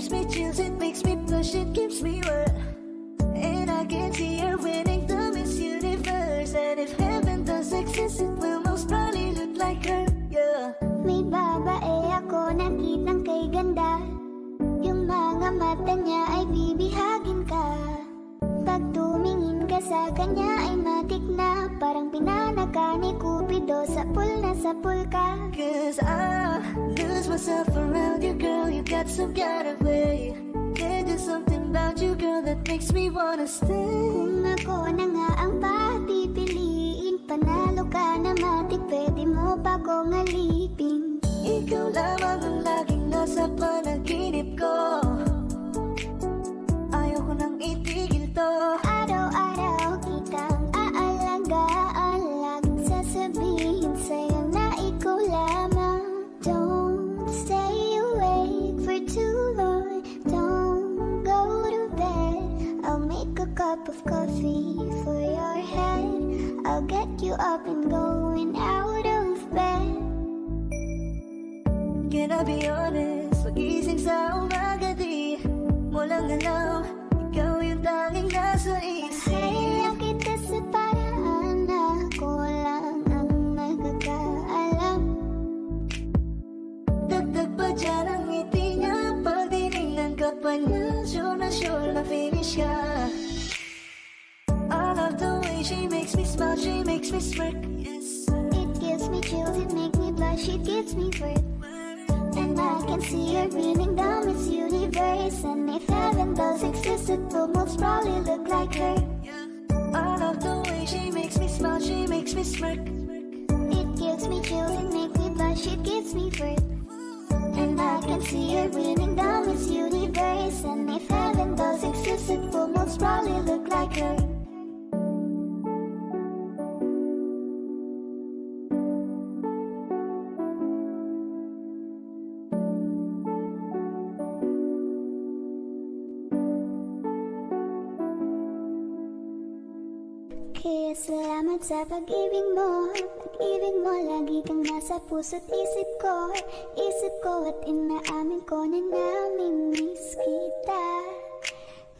gives me chills, it makes me blush, it keeps me wet. And I can see her winning the Miss Universe. And if heaven does exist, it will most probably look like her, yeah. May babae ako nakitang kay ganda. Yung mga mata niya ay bibihagin ka. Pag tumingin ka sa kanya ay matik na. Parang pinanaka ni Cupido, sapul na sapul ka. Cause I lose myself around you, girl. You got some kind of way. There's just something about you, girl, that makes me wanna stay. Kung ako na nga ang papipiliin, panalo ka na matik, pwede mo pa kong alipin. Ikaw lamang ang laging nasa panaginip ko. Ayoko nang itigil to. Araw-araw kitang aalagaan, laging sasabihin sa'yo na ikaw lamang. Don't stay awake for too long, don't go to bed. I'll make a cup of coffee for your head. I'll get you up and going out of bed. Can I be honest? Pagising sa umaga di mo lang alam, ikaw yung tanging nasa isip. Kaya kita sa paraan na ako lang ang nagkakaalam. Dagdag pa dyan ang ngiti niya, pag tinignan ka pa niya, sure na finish ka. I love the way she makes me smile, she makes me smirk, yes. It gives me chills, it makes me blush, it gives me work. And I can see her winning the Miss Universe. And if heaven does exist, it will most probably look like her. I love the way she makes me smile, she makes me smirk. It gives me chills, it makes me blush, it gives me work. And I can see her winning the Miss Universe. And if heaven does exist, it will most probably look like her. Kaya salamat sa pag-ibig mo. Pag-ibig mo, lagi kang nasa puso't isip ko. Isip ko at inaamin ko na namimiss kita.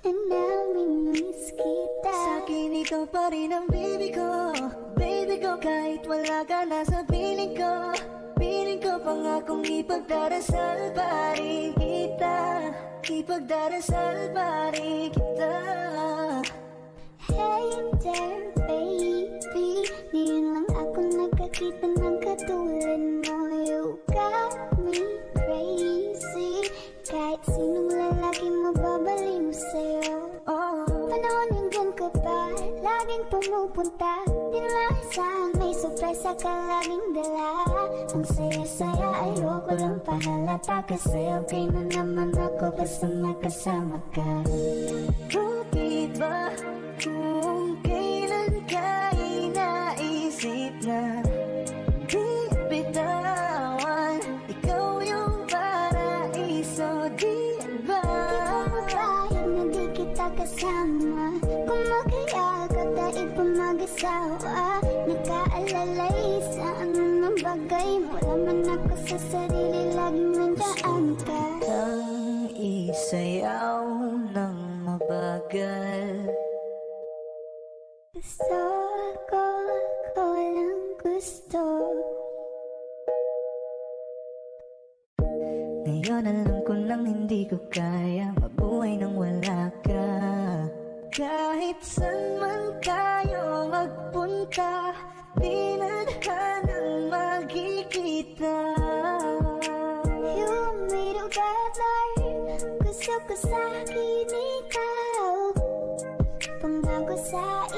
Na namimiss kita. Sa'kin ikaw pa rin ang baby ko. Baby ko, kahit wala ka na sa piling ko. Piling ko pangakong ipagdarasal pa rin kita. Ipagdarasal pa rin kita. Hey there, baby, ngayon lang ako nagkakita ng katulad mo. You got me crazy, kahit sinong lalaki mo babaliw sa'yo. Panahon nandyan ka pa, laging pumupunta. Di naman isang may sorpresa ka laging dala. Ang saya-saya, ayoko lang pahalata, kasi okay na naman ako basta nakasama ka. Bakit ba kung kailan ka inaisip na di bitawan, ikaw yung paraiso, di ba? Di ko mapahig na di kita kasama. Kung mag-iyak at daig pa mag-asawa, nakaalalay sa anumang bagay. Wala man ako sa sarili, laging nandaan ka. Ang isayaw ng mabagal. Gusto ako lang gusto. Ngayon alam ko nang hindi ko kaya mabuhay nang wala ka. Kahit saan man tayo magpunta, di na nang magkikita. You made it better. Gusto ko sa'kin ikaw, pangako sa